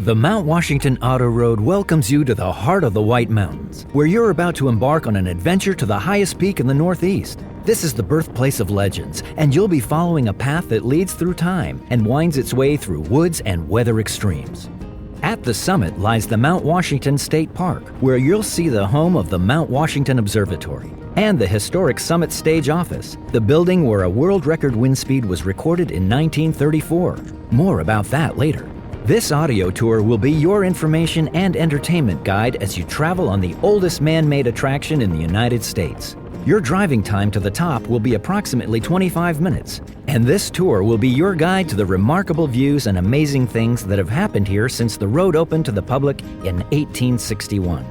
The Mount Washington Auto Road welcomes you to the heart of the White Mountains, where you're about to embark on an adventure to the highest peak in the Northeast. This is the birthplace of legends, and you'll be following a path that leads through time and winds its way through woods and weather extremes. At the summit lies the Mount Washington State Park, where you'll see the home of the Mount Washington Observatory and the historic Summit Stage Office, the building where a world record wind speed was recorded in 1934. More about that later. This audio tour will be your information and entertainment guide as you travel on the oldest man-made attraction in the United States. Your driving time to the top will be approximately 25 minutes, and this tour will be your guide to the remarkable views and amazing things that have happened here since the road opened to the public in 1861.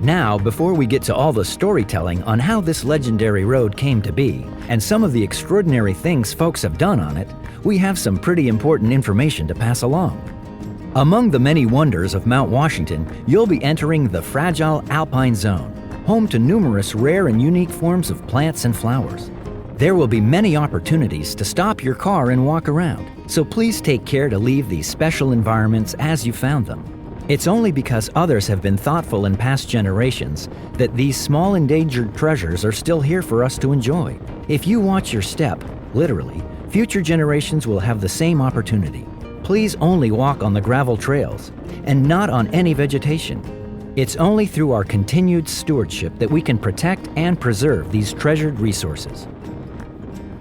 Now, before we get to all the storytelling on how this legendary road came to be, and some of the extraordinary things folks have done on it, we have some pretty important information to pass along. Among the many wonders of Mount Washington, you'll be entering the fragile alpine zone, home to numerous rare and unique forms of plants and flowers. There will be many opportunities to stop your car and walk around, so please take care to leave these special environments as you found them. It's only because others have been thoughtful in past generations that these small endangered treasures are still here for us to enjoy. If you watch your step, literally, future generations will have the same opportunity. Please only walk on the gravel trails and not on any vegetation. It's only through our continued stewardship that we can protect and preserve these treasured resources.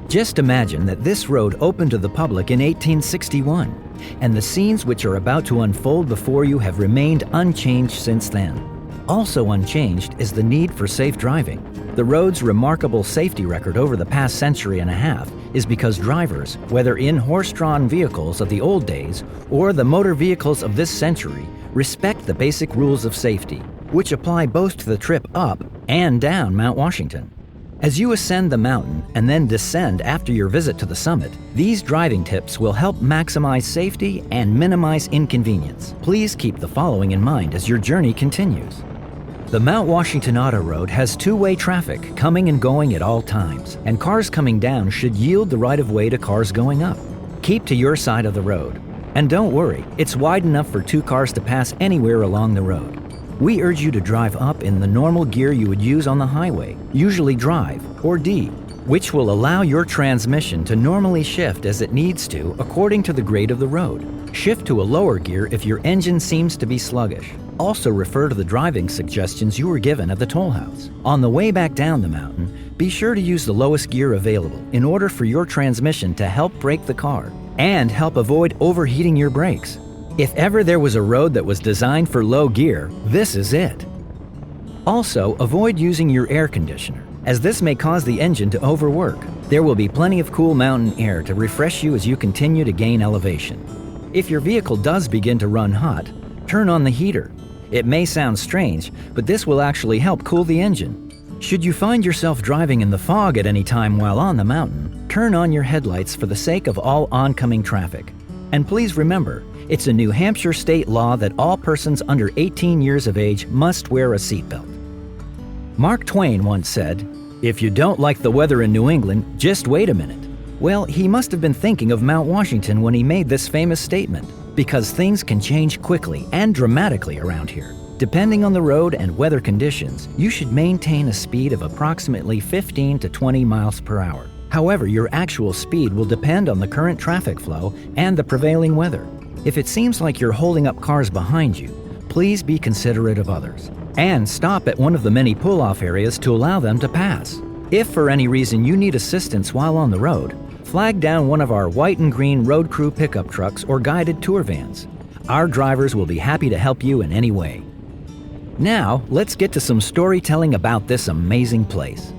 Just imagine that this road opened to the public in 1861, and the scenes which are about to unfold before you have remained unchanged since then. Also unchanged is the need for safe driving. The road's remarkable safety record over the past century and a half is because drivers, whether in horse-drawn vehicles of the old days or the motor vehicles of this century, respect the basic rules of safety, which apply both to the trip up and down Mount Washington. As you ascend the mountain and then descend after your visit to the summit, these driving tips will help maximize safety and minimize inconvenience. Please keep the following in mind as your journey continues. The Mount Washington Auto Road has two-way traffic coming and going at all times, and cars coming down should yield the right-of-way to cars going up. Keep to your side of the road. And don't worry, it's wide enough for two cars to pass anywhere along the road. We urge you to drive up in the normal gear you would use on the highway, usually drive, or D, which will allow your transmission to normally shift as it needs to according to the grade of the road. Shift to a lower gear if your engine seems to be sluggish. Also refer to the driving suggestions you were given at the toll house. On the way back down the mountain, be sure to use the lowest gear available in order for your transmission to help brake the car and help avoid overheating your brakes. If ever there was a road that was designed for low gear, this is it. Also, avoid using your air conditioner, as this may cause the engine to overwork. There will be plenty of cool mountain air to refresh you as you continue to gain elevation. If your vehicle does begin to run hot, turn on the heater. It may sound strange, but this will actually help cool the engine. Should you find yourself driving in the fog at any time while on the mountain, turn on your headlights for the sake of all oncoming traffic. And please remember, it's a New Hampshire state law that all persons under 18 years of age must wear a seatbelt. Mark Twain once said, "If you don't like the weather in New England, just wait a minute." Well, he must have been thinking of Mount Washington when he made this famous statement, because things can change quickly and dramatically around here. Depending on the road and weather conditions, you should maintain a speed of approximately 15 to 20 miles per hour. However, your actual speed will depend on the current traffic flow and the prevailing weather. If it seems like you're holding up cars behind you, please be considerate of others and stop at one of the many pull-off areas to allow them to pass. If for any reason you need assistance while on the road, flag down one of our white and green road crew pickup trucks or guided tour vans. Our drivers will be happy to help you in any way. Now, let's get to some storytelling about this amazing place.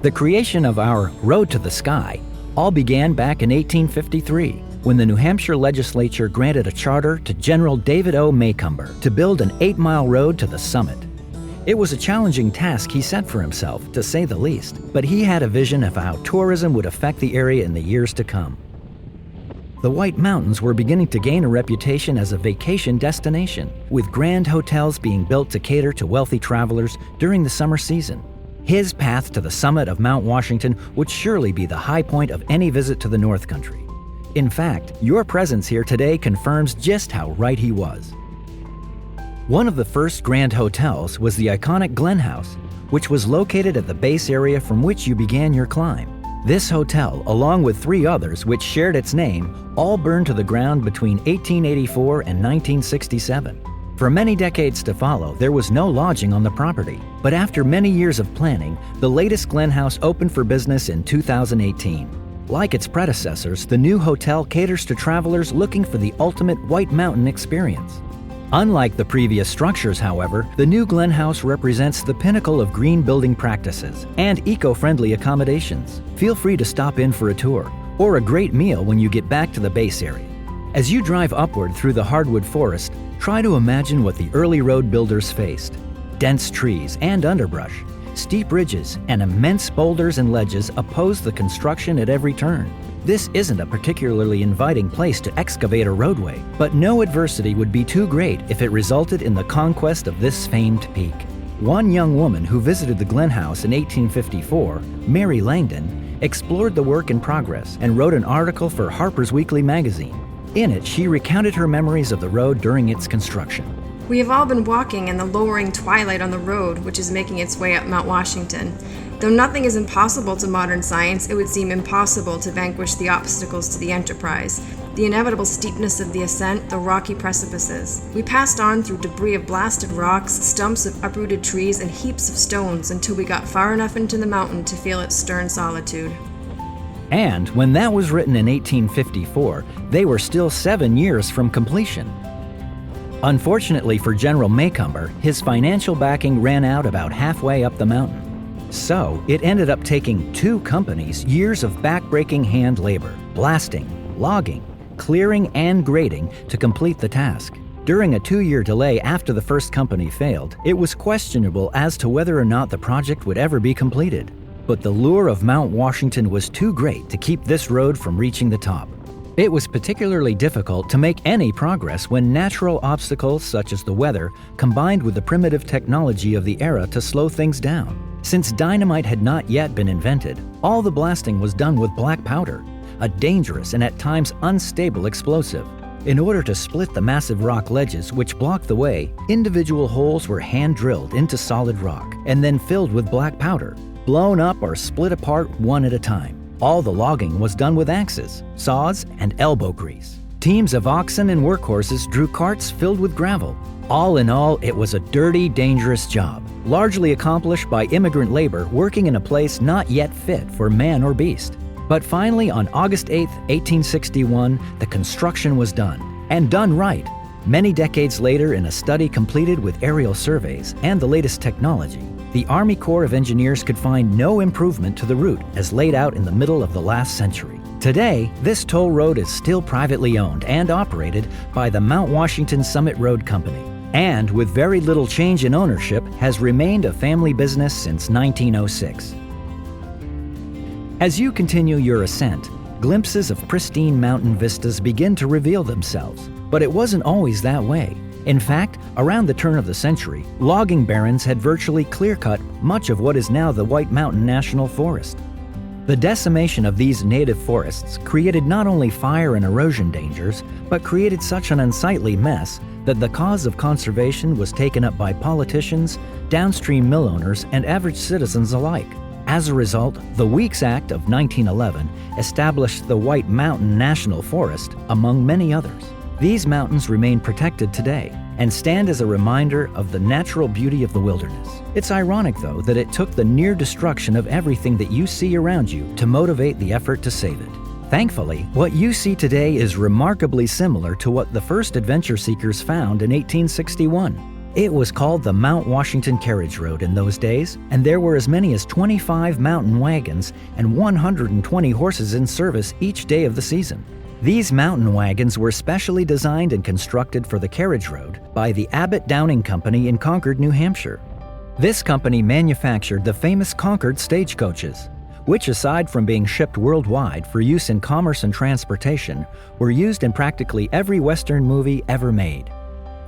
The creation of our Road to the Sky all began back in 1853. When the New Hampshire legislature granted a charter to General David O. Macomber to build an 8-mile road to the summit. It was a challenging task he set for himself, to say the least, but he had a vision of how tourism would affect the area in the years to come. The White Mountains were beginning to gain a reputation as a vacation destination, with grand hotels being built to cater to wealthy travelers during the summer season. His path to the summit of Mount Washington would surely be the high point of any visit to the North Country. In fact, your presence here today confirms just how right he was. One of the first grand hotels was the iconic Glen House, which was located at the base area from which you began your climb. This hotel, along with 3 others which shared its name, all burned to the ground between 1884 and 1967. For many decades to follow, there was no lodging on the property, but after many years of planning, the latest Glen House opened for business in 2018. Like its predecessors, the new hotel caters to travelers looking for the ultimate White Mountain experience. Unlike the previous structures, however, the new Glen House represents the pinnacle of green building practices and eco-friendly accommodations. Feel free to stop in for a tour or a great meal when you get back to the base area. As you drive upward through the hardwood forest, try to imagine what the early road builders faced. Dense trees and underbrush, steep ridges, and immense boulders and ledges oppose the construction at every turn. This isn't a particularly inviting place to excavate a roadway, but no adversity would be too great if it resulted in the conquest of this famed peak. One young woman who visited the Glen House in 1854, Mary Langdon, explored the work in progress and wrote an article for Harper's Weekly magazine. In it, she recounted her memories of the road during its construction. We have all been walking in the lowering twilight on the road, which is making its way up Mount Washington. Though nothing is impossible to modern science, it would seem impossible to vanquish the obstacles to the enterprise, the inevitable steepness of the ascent, the rocky precipices. We passed on through debris of blasted rocks, stumps of uprooted trees, and heaps of stones until we got far enough into the mountain to feel its stern solitude. And when that was written in 1854, they were still 7 years from completion. Unfortunately for General Maycomber, his financial backing ran out about halfway up the mountain. So, it ended up taking 2 companies years of backbreaking hand labor, blasting, logging, clearing, and grading to complete the task. During a 2-year delay after the first company failed, it was questionable as to whether or not the project would ever be completed. But the lure of Mount Washington was too great to keep this road from reaching the top. It was particularly difficult to make any progress when natural obstacles such as the weather combined with the primitive technology of the era to slow things down. Since dynamite had not yet been invented, all the blasting was done with black powder, a dangerous and at times unstable explosive. In order to split the massive rock ledges which blocked the way, individual holes were hand-drilled into solid rock and then filled with black powder, blown up or split apart one at a time. All the logging was done with axes, saws, and elbow grease. Teams of oxen and workhorses drew carts filled with gravel. All in all, it was a dirty, dangerous job, largely accomplished by immigrant labor working in a place not yet fit for man or beast. But finally, on August 8, 1861, the construction was done, and done right. Many decades later, in a study completed with aerial surveys and the latest technology, the Army Corps of Engineers could find no improvement to the route as laid out in the middle of the last century. Today, this toll road is still privately owned and operated by the Mount Washington Summit Road Company, and with very little change in ownership, has remained a family business since 1906. As you continue your ascent, glimpses of pristine mountain vistas begin to reveal themselves, but it wasn't always that way. In fact, around the turn of the century, logging barons had virtually clear-cut much of what is now the White Mountain National Forest. The decimation of these native forests created not only fire and erosion dangers, but created such an unsightly mess that the cause of conservation was taken up by politicians, downstream mill owners, and average citizens alike. As a result, the Weeks Act of 1911 established the White Mountain National Forest, among many others. These mountains remain protected today and stand as a reminder of the natural beauty of the wilderness. It's ironic, though, that it took the near destruction of everything that you see around you to motivate the effort to save it. Thankfully, what you see today is remarkably similar to what the first adventure seekers found in 1861. It was called the Mount Washington Carriage Road in those days, and there were as many as 25 mountain wagons and 120 horses in service each day of the season. These mountain wagons were specially designed and constructed for the carriage road by the Abbott Downing Company in Concord, New Hampshire. This company manufactured the famous Concord stagecoaches, which aside from being shipped worldwide for use in commerce and transportation, were used in practically every Western movie ever made.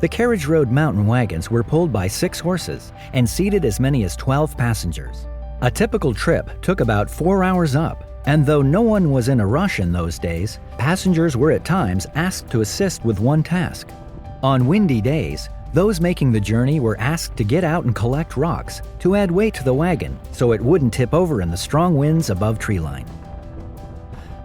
The carriage road mountain wagons were pulled by 6 horses and seated as many as 12 passengers. A typical trip took about 4 hours up, And though no one was in a rush in those days, passengers were at times asked to assist with one task. On windy days, those making the journey were asked to get out and collect rocks to add weight to the wagon so it wouldn't tip over in the strong winds above treeline.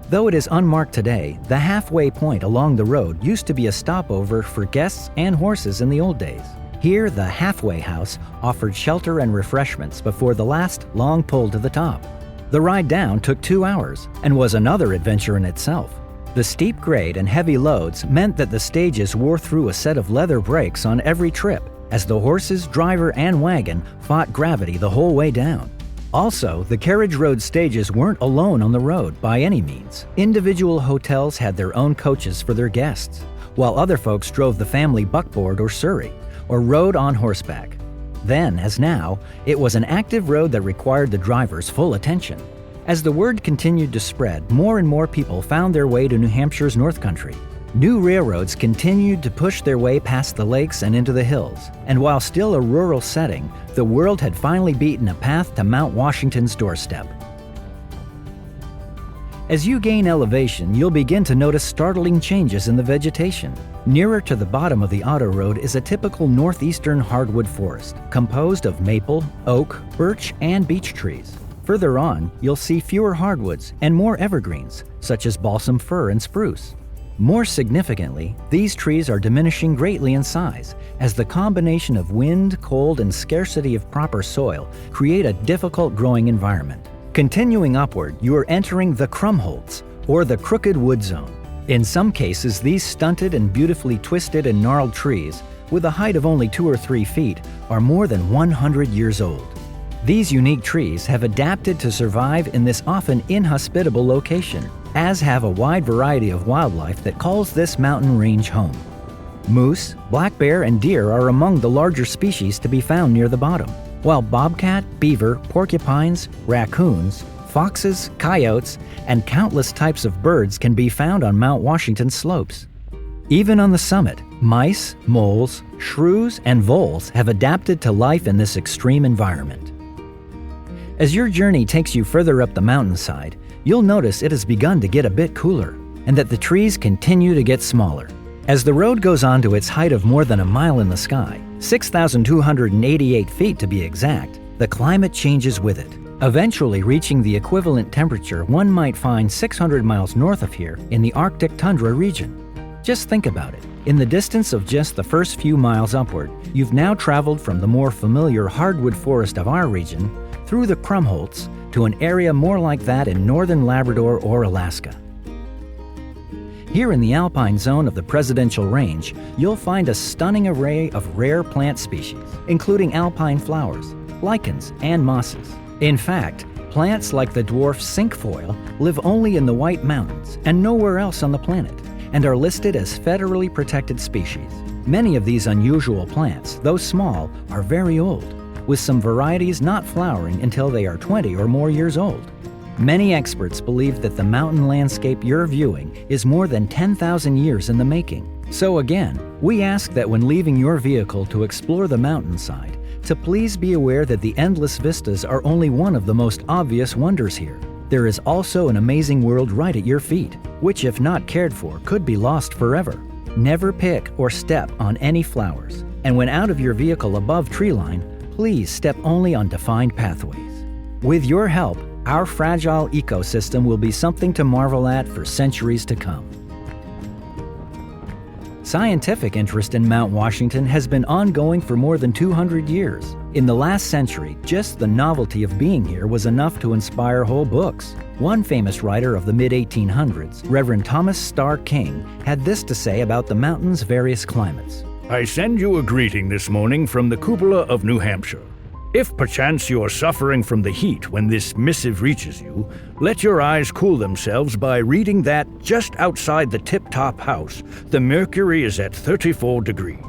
Though it is unmarked today, the halfway point along the road used to be a stopover for guests and horses in the old days. Here, the halfway house offered shelter and refreshments before the last long pull to the top. The ride down took 2 hours and was another adventure in itself. The steep grade and heavy loads meant that the stages wore through a set of leather brakes on every trip, as the horses, driver, and wagon fought gravity the whole way down. Also, the carriage road stages weren't alone on the road by any means. Individual hotels had their own coaches for their guests, while other folks drove the family buckboard or surrey, or rode on horseback. Then, as now, it was an active road that required the driver's full attention. As the word continued to spread, more and more people found their way to New Hampshire's North Country. New railroads continued to push their way past the lakes and into the hills, and while still a rural setting, the world had finally beaten a path to Mount Washington's doorstep. As you gain elevation, you'll begin to notice startling changes in the vegetation. Nearer to the bottom of the autoroad is a typical northeastern hardwood forest, composed of maple, oak, birch, and beech trees. Further on, you'll see fewer hardwoods and more evergreens, such as balsam fir and spruce. More significantly, these trees are diminishing greatly in size, as the combination of wind, cold, and scarcity of proper soil create a difficult growing environment. Continuing upward, you are entering the Krumholtz, or the crooked wood zone. In some cases, these stunted and beautifully twisted and gnarled trees, with a height of only 2 or 3 feet, are more than 100 years old. These unique trees have adapted to survive in this often inhospitable location, as have a wide variety of wildlife that calls this mountain range home. Moose, black bear, and deer are among the larger species to be found near the bottom, while bobcat, beaver, porcupines, raccoons, foxes, coyotes, and countless types of birds can be found on Mount Washington's slopes. Even on the summit, mice, moles, shrews, and voles have adapted to life in this extreme environment. As your journey takes you further up the mountainside, you'll notice it has begun to get a bit cooler, and that the trees continue to get smaller. As the road goes on to its height of more than a mile in the sky, 6,288 feet to be exact, the climate changes with it, eventually reaching the equivalent temperature one might find 600 miles north of here in the Arctic tundra region. Just think about it. In the distance of just the first few miles upward, you've now traveled from the more familiar hardwood forest of our region through the Krumholtz to an area more like that in northern Labrador or Alaska. Here in the alpine zone of the Presidential Range, you'll find a stunning array of rare plant species, including alpine flowers, lichens, and mosses. In fact, plants like the dwarf cinquefoil live only in the White Mountains and nowhere else on the planet, and are listed as federally protected species. Many of these unusual plants, though small, are very old, with some varieties not flowering until they are 20 or more years old. Many experts believe that the mountain landscape you're viewing is more than 10,000 years in the making. So again, we ask that when leaving your vehicle to explore the mountainside, to please be aware that the endless vistas are only one of the most obvious wonders here. There is also an amazing world right at your feet, which if not cared for could be lost forever. Never pick or step on any flowers, and when out of your vehicle above treeline, please step only on defined pathways. With your help, our fragile ecosystem will be something to marvel at for centuries to come. Scientific interest in Mount Washington has been ongoing for more than 200 years. In the last century, just the novelty of being here was enough to inspire whole books. One famous writer of the mid-1800s, Reverend Thomas Starr King, had this to say about the mountain's various climates. I send you a greeting this morning from the cupola of New Hampshire. If perchance you are suffering from the heat when this missive reaches you, let your eyes cool themselves by reading that just outside the tip-top house, the mercury is at 34 degrees.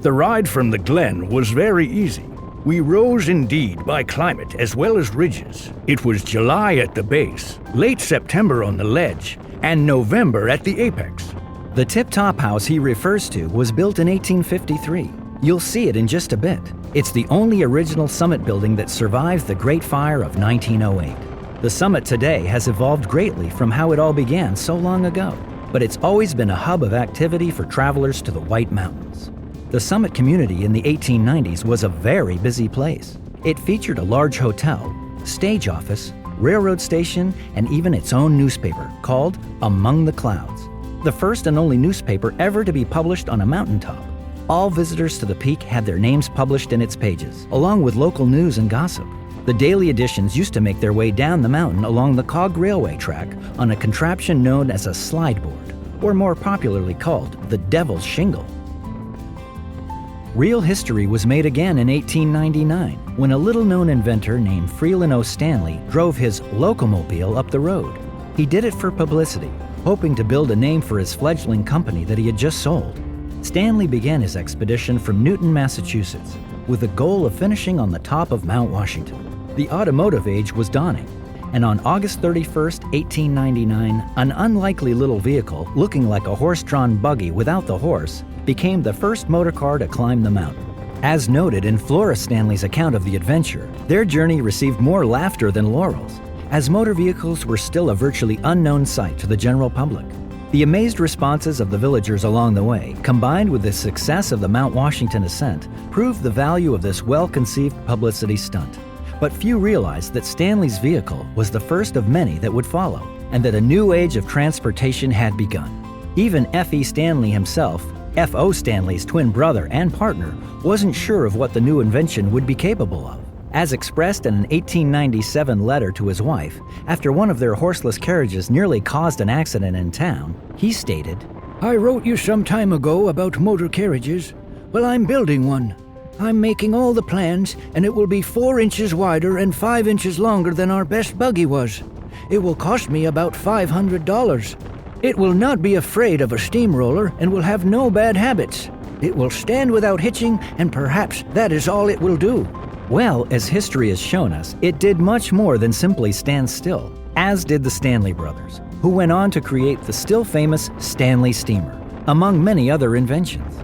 The ride from the glen was very easy. We rose indeed by climate as well as ridges. It was July at the base, late September on the ledge, and November at the apex. The tip-top house he refers to was built in 1853. You'll see it in just a bit. It's the only original summit building that survived the Great Fire of 1908. The summit today has evolved greatly from how it all began so long ago, but it's always been a hub of activity for travelers to the White Mountains. The summit community in the 1890s was a very busy place. It featured a large hotel, stage office, railroad station, and even its own newspaper called Among the Clouds, the first and only newspaper ever to be published on a mountaintop. All visitors to the peak had their names published in its pages, along with local news and gossip. The daily editions used to make their way down the mountain along the cog railway track on a contraption known as a slideboard, or more popularly called the Devil's Shingle. Real history was made again in 1899 when a little-known inventor named Freeland O. Stanley drove his locomobile up the road. He did it for publicity, hoping to build a name for his fledgling company that he had just sold. Stanley began his expedition from Newton, Massachusetts, with the goal of finishing on the top of Mount Washington. The automotive age was dawning, and on August 31, 1899, an unlikely little vehicle looking like a horse-drawn buggy without the horse became the first motor car to climb the mountain. As noted in Flora Stanley's account of the adventure, their journey received more laughter than laurels, as motor vehicles were still a virtually unknown sight to the general public. The amazed responses of the villagers along the way, combined with the success of the Mount Washington ascent, proved the value of this well-conceived publicity stunt. But few realized that Stanley's vehicle was the first of many that would follow, and that a new age of transportation had begun. Even F.E. Stanley himself, F.O. Stanley's twin brother and partner, wasn't sure of what the new invention would be capable of. As expressed in an 1897 letter to his wife, after one of their horseless carriages nearly caused an accident in town, he stated, "I wrote you some time ago about motor carriages. Well, I'm building one. I'm making all the plans, and it will be 4 inches wider and 5 inches longer than our best buggy was. It will cost me about $500. It will not be afraid of a steamroller and will have no bad habits. It will stand without hitching, and perhaps that is all it will do." Well, as history has shown us, it did much more than simply stand still, as did the Stanley brothers, who went on to create the still famous Stanley steamer, among many other inventions.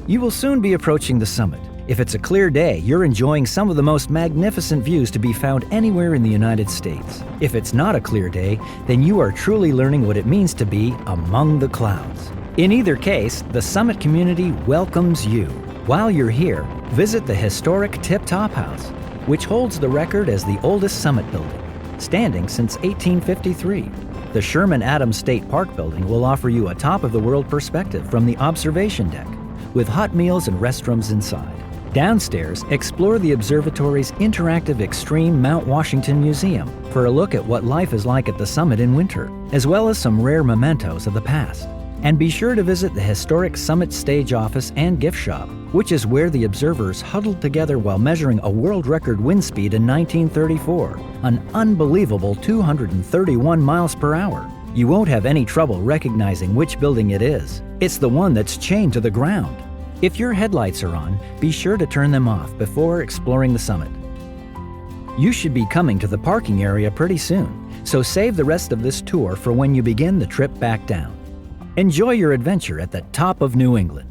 You will soon be approaching the summit. If it's a clear day, you're enjoying some of the most magnificent views to be found anywhere in the United States. If it's not a clear day, then you are truly learning what it means to be among the clouds. In either case, the summit community welcomes you. While you're here, visit the historic Tip Top House, which holds the record as the oldest summit building, standing since 1853. The Sherman Adams State Park building will offer you a top-of-the-world perspective from the observation deck, with hot meals and restrooms inside. Downstairs, explore the observatory's interactive Extreme Mount Washington Museum for a look at what life is like at the summit in winter, as well as some rare mementos of the past. And be sure to visit the historic Summit Stage Office and Gift Shop, which is where the observers huddled together while measuring a world record wind speed in 1934, an unbelievable 231 miles per hour. You won't have any trouble recognizing which building it is. It's the one that's chained to the ground. If your headlights are on, be sure to turn them off before exploring the summit. You should be coming to the parking area pretty soon, so save the rest of this tour for when you begin the trip back down. Enjoy your adventure at the top of New England.